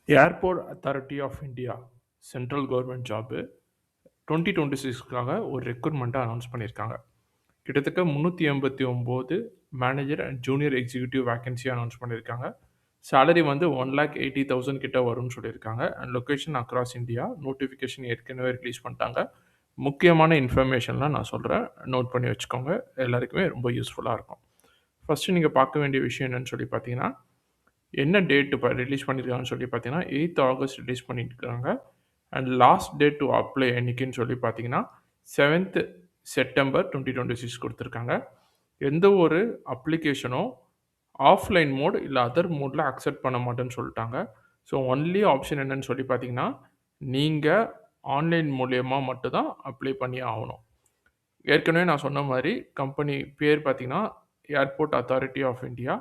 Airport authority of India central government job 2026க்காக ஒரு ரெக்ரூட்மெண்ட்டை அனௌன்ஸ் பண்ணியிருக்காங்க. கிட்டத்தட்ட 389 manager and junior executive vacancy announce பண்ணியிருக்காங்க. சேலரி வந்து 1,80,000 கிட்ட வரும்னு சொல்லியிருக்காங்க. And location across India. Notification ஏற்கனவே ரிலீஸ் பண்ணிட்டாங்க. முக்கியமான இன்ஃபர்மேஷன்லாம் நான் சொல்கிறேன், நோட் பண்ணி வச்சுக்கோங்க. எல்லாருக்குமே ரொம்ப யூஸ்ஃபுல்லாக இருக்கும். ஃபஸ்ட்டு நீங்கள் பார்க்க வேண்டிய விஷயம் என்னன்னு சொல்லி பார்த்தீங்கன்னா, என்ன டேட் இப்போ ரிலீஸ் பண்ணியிருக்காங்கன்னு சொல்லி பார்த்தீங்கன்னா 8th ஆகஸ்ட் ரிலீஸ் பண்ணியிருக்காங்க. And last date to apply என்னைக்குன்னு சொல்லி பார்த்தீங்கன்னா 7th செப்டம்பர் 2026 கொடுத்துருக்காங்க. எந்த ஒரு அப்ளிகேஷனும் ஆஃப்லைன் மோட் இல்லை அதர் மோடில் அக்செப்ட் பண்ண மாட்டேன்னு சொல்லிட்டாங்க. ஸோ ஒன்லி ஆப்ஷன் என்னன்னு சொல்லி பார்த்தீங்கன்னா, நீங்கள் ஆன்லைன் மூலியமா மட்டும் தான் அப்ளை பண்ணி ஆகணும். ஏற்கனவே நான் சொன்ன மாதிரி கம்பெனி பேர் பார்த்தீங்கன்னா ஏர்போர்ட் அத்தாரிட்டி ஆஃப் இந்தியா.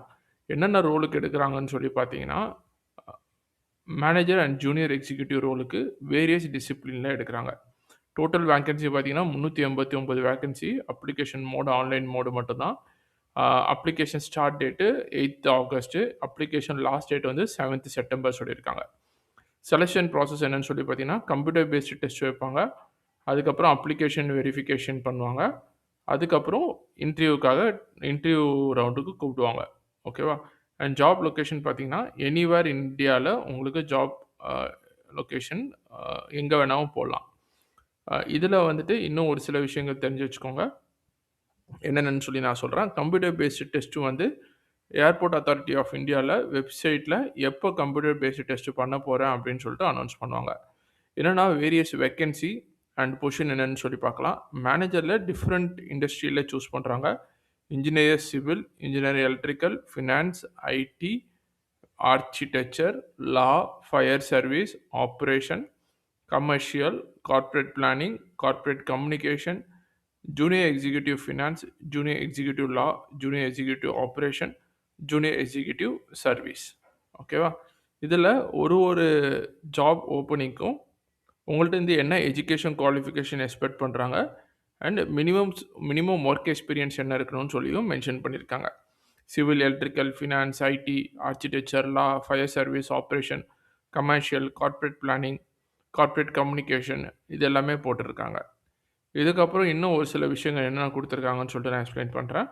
என்னென்ன ரோலுக்கு எடுக்கிறாங்கன்னு சொல்லி பார்த்தீங்கன்னா, மேனேஜர் அண்ட் ஜூனியர் எக்ஸிக்யூட்டிவ் ரோலுக்கு வேரியஸ் டிசிப்ளினில் எடுக்கிறாங்க. டோட்டல் வேக்கன்சி பார்த்தீங்கன்னா 389 vacancy. Application mode online mode மட்டும்தான். Application start date 8th August. Application last date வந்து 7th செப்டம்பர் சொல்லியிருக்காங்க. செலெக்ஷன் ப்ராசஸ் என்னன்னு சொல்லி பார்த்தீங்கன்னா, கம்ப்யூட்டர் பேஸ்டு டெஸ்ட் வைப்பாங்க. அதுக்கப்புறம் அப்ளிகேஷன் வெரிஃபிகேஷன் பண்ணுவாங்க. அதுக்கப்புறம் இன்டர்வியூ ரவுண்டுக்கு கூப்பிடுவாங்க. ஓகேவா? அண்ட் ஜாப் லொக்கேஷன் பார்த்தீங்கன்னா, எனிவேர் இந்தியால உங்களுக்கு ஜாப் லொக்கேஷன் எங்கே வேணாலும் போடலாம். இதில் வந்துட்டு இன்னும் ஒரு சில விஷயங்கள் தெரிஞ்சு வச்சுக்கோங்க. என்னென்னு சொல்லி நான் சொல்கிறேன். கம்ப்யூட்டர் பேஸ்டு டெஸ்ட்டு வந்து ஏர்போர்ட் அத்தாரிட்டி ஆஃப் இந்தியாவில் வெப்சைட்டில் எப்போ கம்ப்யூட்டர் பேஸ்டு டெஸ்ட்டு பண்ண போகிறேன் அப்படின்னு சொல்லிட்டு அனௌன்ஸ் பண்ணுவாங்க. என்னென்னா வேரியஸ் வேக்கன்சி அண்ட் பொசிஷன் என்னென்னு சொல்லி பார்க்கலாம். மேனேஜரில் டிஃப்ரெண்ட் இண்டஸ்ட்ரியில் சூஸ் பண்ணுறாங்க. Engineer civil, engineer electrical, finance, IT, architecture, law, fire service, operation, commercial, corporate planning, corporate communication, junior executive finance, junior executive law, junior executive operation, junior executive service. ஓகேவா? இதில் ஒரு job ஓப்பனிங்க்கும் உங்கள்கிட்ட என்ன education qualification expect பண்ணுறாங்க and minimum work experience என்ன இருக்கணும்னு சொல்லியும் மென்ஷன் பண்ணியிருக்காங்க. Civil, electrical, finance, IT, architecture, law, fire service, operation, commercial, corporate planning, corporate communication இது எல்லாமே போட்டிருக்காங்க. இதுக்கப்புறம் இன்னும் ஒரு சில விஷயங்கள் என்னென்ன கொடுத்துருக்காங்கன்னு சொல்லிட்டு நான் எக்ஸ்பிளைன் பண்ணுறேன்.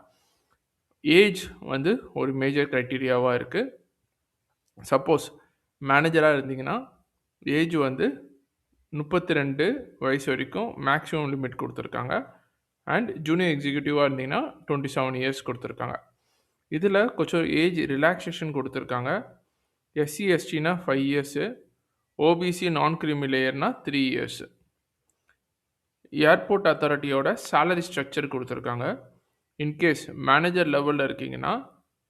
ஏஜ் வந்து ஒரு மேஜர் க்ரைட்டீரியாவாக இருக்குது. சப்போஸ் மேனேஜராக இருந்தீங்கன்னா ஏஜ் வந்து 32 வயசு வரைக்கும் மேக்ஸிமம் லிமிட் கொடுத்துருக்காங்க. அண்ட் ஜூனியர் எக்ஸிக்யூட்டிவாக இருந்தீங்கன்னா 27 இயர்ஸ் கொடுத்துருக்காங்க. இதில் கொஞ்சம் ஏஜ் ரிலாக்ஸேஷன் கொடுத்துருக்காங்க. எஸ்சி எஸ்டினா 5 இயர்ஸு, ஓபிசி நான் கிரிமி லேயர்னா 3 இயர்ஸு. ஏர்போர்ட் அத்தாரிட்டியோட சேலரி ஸ்ட்ரக்சர் கொடுத்துருக்காங்க. இன்கேஸ் மேனேஜர் லெவலில் இருக்கீங்கன்னா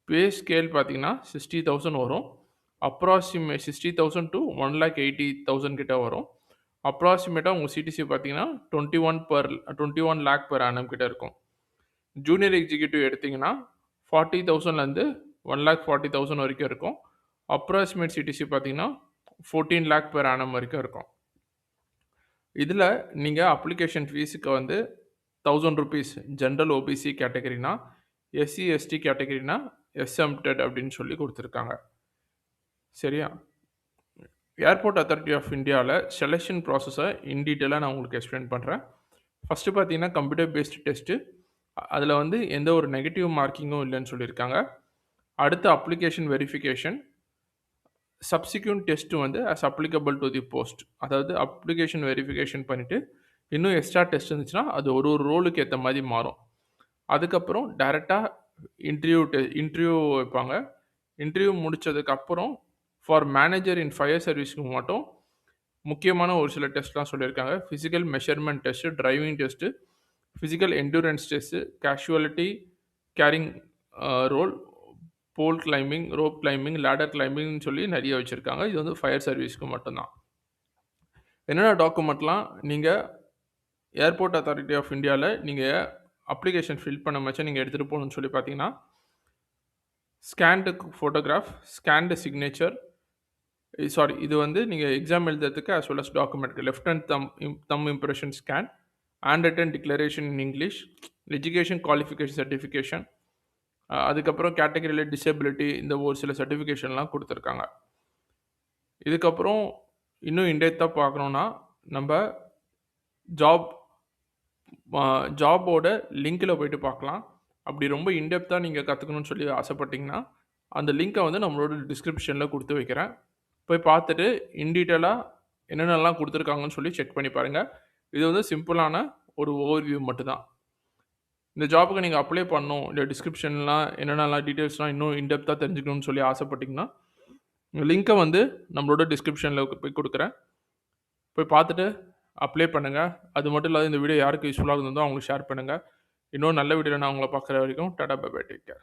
பே ஸ்கேல் பார்த்தீங்கன்னா 60,000 வரும். அப்ராக்சிமேட் 60,000 to 1,80,000 கிட்ட வரும். அப்ராக்சிமேட்டாக உங்கள் சிடிசி பார்த்தீங்கன்னா 21 lakh per annum கிட்ட இருக்கும். ஜூனியர் எக்ஸிக்யூட்டிவ் எடுத்திங்கன்னா 40,000லேருந்து 1,40,000 வரைக்கும் இருக்கும். அப்ராக்சிமேட் சிடிசி பார்த்தீங்கன்னா 14 lakh per annum வரைக்கும் இருக்கும். இதில் நீங்கள் அப்ளிகேஷன் ஃபீஸுக்கு வந்து 1,000 rupees ஜென்ரல் ஓபிசி கேட்டகரினா, எஸ்சி எஸ்டி கேட்டகரினா எஸ்எம்டெட் அப்படின்னு சொல்லி கொடுத்துருக்காங்க. சரியா? ஏர்போர்ட் அத்தாரிட்டி ஆஃப் இந்தியாவில் செலெக்ஷன் ப்ராசஸை இன் டீட்டெயிலாக நான் உங்களுக்கு எக்ஸ்பிளைன் பண்ணுறேன். ஃபஸ்ட்டு பார்த்தீங்கன்னா கம்ப்யூட்டர் பேஸ்டு டெஸ்ட்டு. அதில் வந்து எந்த ஒரு நெகட்டிவ் மார்க்கிங்கும் இல்லைன்னு சொல்லியிருக்காங்க. அடுத்து அப்ளிகேஷன் வெரிஃபிகேஷன். சப்சிக்வெண்ட் டெஸ்ட்டு வந்து as applicable to the post. அதாவது அப்ளிகேஷன் வெரிஃபிகேஷன் பண்ணிவிட்டு இன்னும் எக்ஸ்ட்ரா டெஸ்ட் இருந்துச்சுன்னா அது ஒரு ரோலுக்கு ஏற்ற மாதிரி மாறும். அதுக்கப்புறம் டைரெக்டாக இன்டர்வியூ வைப்பாங்க. இன்டர்வியூ முடித்ததுக்கப்புறம் ஃபார் மேனேஜர் இன் ஃபயர் சர்வீஸ்க்கு மட்டும் முக்கியமான ஒரு சில டெஸ்ட்லாம் சொல்லியிருக்காங்க. Physical measurement test, driving test, physical endurance test, casualty, carrying role, pole climbing, rope climbing, ladder கிளைம்பிங்னு சொல்லி நிறைய வச்சுருக்காங்க. இது வந்து ஃபயர் சர்வீஸ்க்கு மட்டும்தான். என்னென்ன டாக்குமெண்ட்லாம் நீங்கள் ஏர்போர்ட் அத்தாரிட்டி ஆஃப் இந்தியாவில் நீங்கள் அப்ளிகேஷன் ஃபில் பண்ண மச்சம் நீங்கள் எடுத்துகிட்டு போகணுன்னு சொல்லி பார்த்தீங்கன்னா, ஸ்கேன்டு ஃபோட்டோகிராஃப், ஸ்கேன்டு சிக்னேச்சர், இது வந்து நீங்கள் எக்ஸாம் எழுதுறதுக்கு as well as டாக்குமெண்ட்க்கு left hand thumb impression scan, hand written declaration in English, education qualification certification, அதுக்கப்புறம் கேட்டகரியில் டிசபிலிட்டி இந்த ஒரு சில சர்டிஃபிகேஷன்லாம் கொடுத்துருக்காங்க. இதுக்கப்புறம் இன்னும் இன்டெப்த்தா பார்க்கணும்னா, நம்ப ஜாப் ஜாபோட லிங்க்ல போயிட்டு பார்க்கலாம். அப்படி ரொம்ப இன்டெப்த்தா நீங்க கத்துக்கணும்னு சொல்லி ஆசைப்பட்டீங்கன்னா, அந்த லிங்க்க வந்து நம்மளோட டிஸ்கிரிப்ஷன்ல குடுத்து வைக்கிறேன். போய் பார்த்துட்டு இன் டீட்டெயிலா என்னென்னலாம் குடுத்துருக்காங்கன்னு சொல்லி செக் பண்ணி பாருங்க. இது வந்து சிம்பிளான ஒரு ஓவர்வியூ மட்டும் தான். இந்த ஜாப்க்கு நீங்க அப்ளை பண்ணணும். இந்த டிஸ்கிரிப்ஷன்லாம் என்னென்னலாம் டீட்டெயில்ஸ்லாம் இன்னும் இன்டெப்த்தா தெரிஞ்சுக்கணும்னு சொல்லி ஆசைப்பட்டீங்கன்னா, லிங்க்க வந்து நம்மளோட டிஸ்கிரிப்ஷன்ல போய் குடுக்குறேன். போய் பார்த்துட்டு அப்ளை பண்ணுங்க. அது மட்டும் இல்லாத இந்த வீடியோ யாருக்கு யூஸ்ஃபுல்லா இருந்ததோ அவங்களுக்கு ஷேர் பண்ணுங்க. இன்னொரு நல்ல வீடியோல நான் உங்கள பார்க்குற வரைக்கும் டாடா பை பை டேக் கேர்.